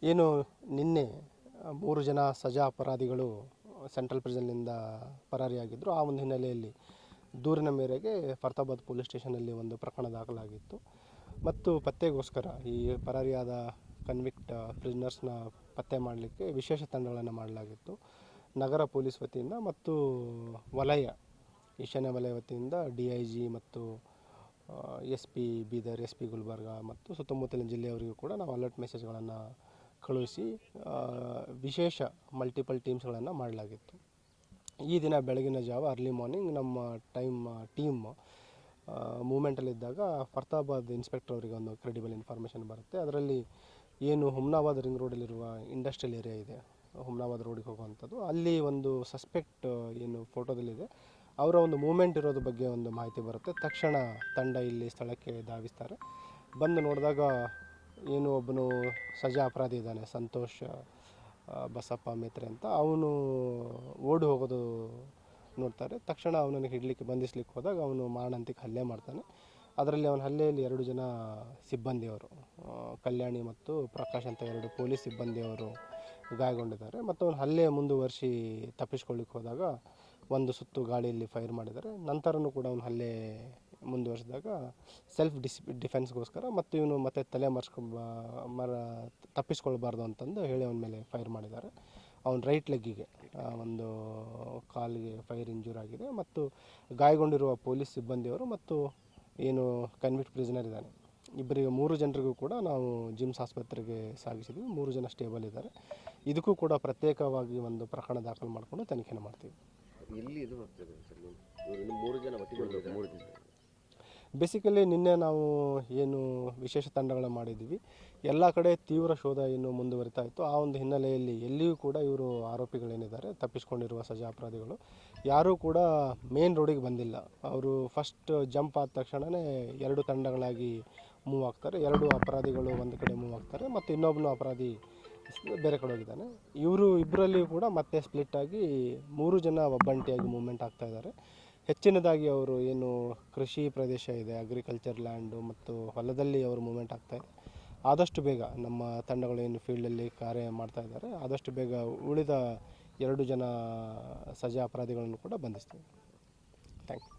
ಏನು ನಿನ್ನೆ 3 ಜನ ಸಜಾ ಅಪರಾಧಿಗಳು ಸೆಂಟ್ರಲ್ ಪ್ರಿಸನ್ನಿಂದ ಪರಾರಿಯಾಗಿದ್ದರು. ಆ ಒಂದು ಹಿನ್ನೆಲೆಯಲ್ಲಿ ದೂರಿನ ಮೇರೆಗೆ ಫರ್ತಾಬಾದ್ ಪೊಲೀಸ್ ಸ್ಟೇಷನಲ್ಲಿ ಒಂದು ಪ್ರಕರಣ ದಾಖಲಾಗಿತ್ತು ಮತ್ತು ಪತ್ತೆಗೋಸ್ಕರ ಈ ಪರಾರಿಯಾದ ಕನ್ವಿಕ್ಟ್ ಪ್ರಿಸ್ನರ್ಸ್ನ ಪತ್ತೆ ಮಾಡಲಿಕ್ಕೆ ವಿಶೇಷ ತಂಡಗಳನ್ನು ಮಾಡಲಾಗಿತ್ತು. ನಗರ ಪೊಲೀಸ್ ವತಿಯಿಂದ ಮತ್ತು ವಲಯ ಈಶಾನ್ಯ ವಲಯ ವತಿಯಿಂದ DIG ಮತ್ತು SP ಬೀದರ್, SP ಗುಲ್ಬರ್ಗ ಮತ್ತು ಸುತ್ತಮುತ್ತಲಿನ ಜಿಲ್ಲೆಯವರಿಗೂ ಕೂಡ ನಾವು ಅಲರ್ಟ್ ಮೆಸೇಜ್ಗಳನ್ನು ಕಳುಹಿಸಿ ವಿಶೇಷ ಮಲ್ಟಿಪಲ್ ಟೀಮ್ಸ್ಗಳನ್ನು ಮಾಡಲಾಗಿತ್ತು. ಈ ದಿನ ಬೆಳಗಿನ ಜಾವ ಅರ್ಲಿ ಮಾರ್ನಿಂಗ್ ನಮ್ಮ ಟೀಮ್ ಮೂವ್ಮೆಂಟಲ್ಲಿದ್ದಾಗ ಫರ್ತಾಬಾದ್ ಇನ್ಸ್ಪೆಕ್ಟರ್ ಅವರಿಗೆ ಒಂದು ಕ್ರೆಡಿಬಲ್ ಇನ್ಫಾರ್ಮೇಷನ್ ಬರುತ್ತೆ. ಅದರಲ್ಲಿ ಏನು ಹುಮ್ನಾಬಾದ್ ರಿಂಗ್ ರೋಡಲ್ಲಿರುವ ಇಂಡಸ್ಟ್ರಿಯಲ್ ಏರಿಯಾ ಇದೆ, ಹುಮ್ನಾಬಾದ್ ರೋಡಿಗೆ ಹೋಗುವಂಥದ್ದು, ಅಲ್ಲಿ ಒಂದು ಸಸ್ಪೆಕ್ಟ್ ಏನು ಫೋಟೋದಲ್ಲಿದೆ ಅವರ ಒಂದು ಮೂವ್ಮೆಂಟ್ ಇರೋದ್ರ ಬಗ್ಗೆ ಒಂದು ಮಾಹಿತಿ ಬರುತ್ತೆ. ತಕ್ಷಣ ತಂಡ ಇಲ್ಲಿ ಸ್ಥಳಕ್ಕೆ ಧಾವಿಸ್ತಾರೆ. ಬಂದು ನೋಡಿದಾಗ ಏನು ಒಬ್ಬನು ಸಜಾ ಅಪರಾಧಿ ಇದ್ದಾನೆ, ಸಂತೋಷ್ ಬಸಪ್ಪ ಮೇತ್ರೆ ಅಂತ, ಅವನು ಓಡಿ ಹೋಗೋದು ನೋಡ್ತಾರೆ. ತಕ್ಷಣ ಅವನನ್ನು ಹಿಡಲಿಕ್ಕೆ ಬಂಧಿಸಲಿಕ್ಕೆ ಹೋದಾಗ ಅವನು ಮಾರಣಾಂತಿಕ ಹಲ್ಲೆ ಮಾಡ್ತಾನೆ. ಅದರಲ್ಲಿ ಅವನ ಹಲ್ಲೆಯಲ್ಲಿ 2 ಜನ ಸಿಬ್ಬಂದಿಯವರು, ಕಲ್ಯಾಣಿ ಮತ್ತು ಪ್ರಕಾಶ್ ಅಂತ 2 ಪೊಲೀಸ್ ಸಿಬ್ಬಂದಿಯವರು ಗಾಯಗೊಂಡಿದ್ದಾರೆ. ಮತ್ತು ಅವನ ಹಲ್ಲೆ ಮುಂದುವರಿಸಿ ತಪ್ಪಿಸ್ಕೊಳ್ಳಿಕ್ಕೆ ಹೋದಾಗ ಒಂದು ಸುತ್ತು ಗಾಳಿಯಲ್ಲಿ ಫೈರ್ ಮಾಡಿದ್ದಾರೆ. ನಂತರನೂ ಕೂಡ ಅವನ ಹಲ್ಲೆ ಮುಂದುವರಿಸಿದಾಗ ಸೆಲ್ಫ್ ಡಿಫೆನ್ಸ್ಗೋಸ್ಕರ ಮತ್ತು ಇವನು ಮತ್ತೆ ತಲೆ ತಪ್ಪಿಸ್ಕೊಳ್ಬಾರ್ದು ಅಂತಂದು ಹೇಳಿ ಅವನ ಮೇಲೆ ಫೈರ್ ಮಾಡಿದ್ದಾರೆ. ಅವನ ರೈಟ್ ಲೆಗ್ಗಿಗೆ ಒಂದು ಕಾಲಿಗೆ ಫೈರ್ ಇಂಜೂರ್ ಆಗಿದೆ. ಮತ್ತು ಗಾಯಗೊಂಡಿರುವ ಪೊಲೀಸ್ ಸಿಬ್ಬಂದಿಯವರು ಮತ್ತು ಏನು ಕನ್ವಿಕ್ಟ್ ಪ್ರಿಸನರ್ ಇದ್ದಾನೆ, 3 ಜನರಿಗೂ ಕೂಡ ನಾವು ಜಿಮ್ಸ್ ಆಸ್ಪತ್ರೆಗೆ ಸಾಗಿಸಿದ್ವಿ. 3 ಜನ ಸ್ಟೇಬಲ್ ಇದ್ದಾರೆ. ಇದಕ್ಕೂ ಕೂಡ ಪ್ರತ್ಯೇಕವಾಗಿ ಒಂದು ಪ್ರಕರಣ ದಾಖಲು ಮಾಡಿಕೊಂಡು ತನಿಖೆನ ಮಾಡ್ತೀವಿ. ಇಲ್ಲಿ ಇದು ಆಗ್ತದೆ ಸರ್, 3 ಜನ ಒಟ್ಟಿಗೆ 3 ದಿನ ಬೇಸಿಕಲಿ ನಿನ್ನೆ ನಾವು ಏನು ವಿಶೇಷ ತಂಡಗಳ ಮಾಡಿದ್ವಿ, ಎಲ್ಲ ಕಡೆ ತೀವ್ರ ಶೋಧ ಏನು ಮುಂದುವರಿತಾ ಇತ್ತು. ಆ ಒಂದು ಹಿನ್ನೆಲೆಯಲ್ಲಿ ಎಲ್ಲಿಯೂ ಕೂಡ ಇವರು ಆರೋಪಿಗಳೇನಿದ್ದಾರೆ ತಪ್ಪಿಸ್ಕೊಂಡಿರುವ ಸಜಾ ಅಪರಾಧಿಗಳು ಯಾರೂ ಕೂಡ ಮೇನ್ ರೋಡಿಗೆ ಬಂದಿಲ್ಲ. ಅವರು ಫಸ್ಟ್ ಜಂಪ್ ಆದ ತಕ್ಷಣವೇ 2 ತಂಡಗಳಾಗಿ ಮೂವ್ ಆಗ್ತಾರೆ. 2 ಅಪರಾಧಿಗಳು ಒಂದು ಕಡೆ ಮೂವ್ ಆಗ್ತಾರೆ ಮತ್ತು ಇನ್ನೊಬ್ಬನು ಅಪರಾಧಿ ಬೇರೆ ಕಡೆ ಹೋಗಿದ್ದಾನೆ. ಇವರು ಇಬ್ಬರಲ್ಲಿ ಕೂಡ ಮತ್ತೆ ಸ್ಪ್ಲಿಟ್ ಆಗಿ 3 ಜನ ಒಬ್ಬಂಟಿಯಾಗಿ ಮೂವ್ಮೆಂಟ್ ಆಗ್ತಾ ಇದ್ದಾರೆ. ಹೆಚ್ಚಿನದಾಗಿ ಅವರು ಏನು ಕೃಷಿ ಪ್ರದೇಶ ಇದೆ, ಅಗ್ರಿಕಲ್ಚರ್ ಲ್ಯಾಂಡು ಮತ್ತು ಹೊಲದಲ್ಲಿ ಅವರು ಮೂವ್ಮೆಂಟ್ ಆಗ್ತಾಯಿದೆ. ಆದಷ್ಟು ಬೇಗ ನಮ್ಮ ತಂಡಗಳು ಏನು ಫೀಲ್ಡಲ್ಲಿ ಕಾರ್ಯ ಮಾಡ್ತಾ ಇದ್ದಾರೆ, ಆದಷ್ಟು ಬೇಗ ಉಳಿದ 2 ಜನ ಸಜಾ ಅಪರಾಧಿಗಳನ್ನು ಕೂಡ ಬಂಧಿಸ್ತೀವಿ. Thank you.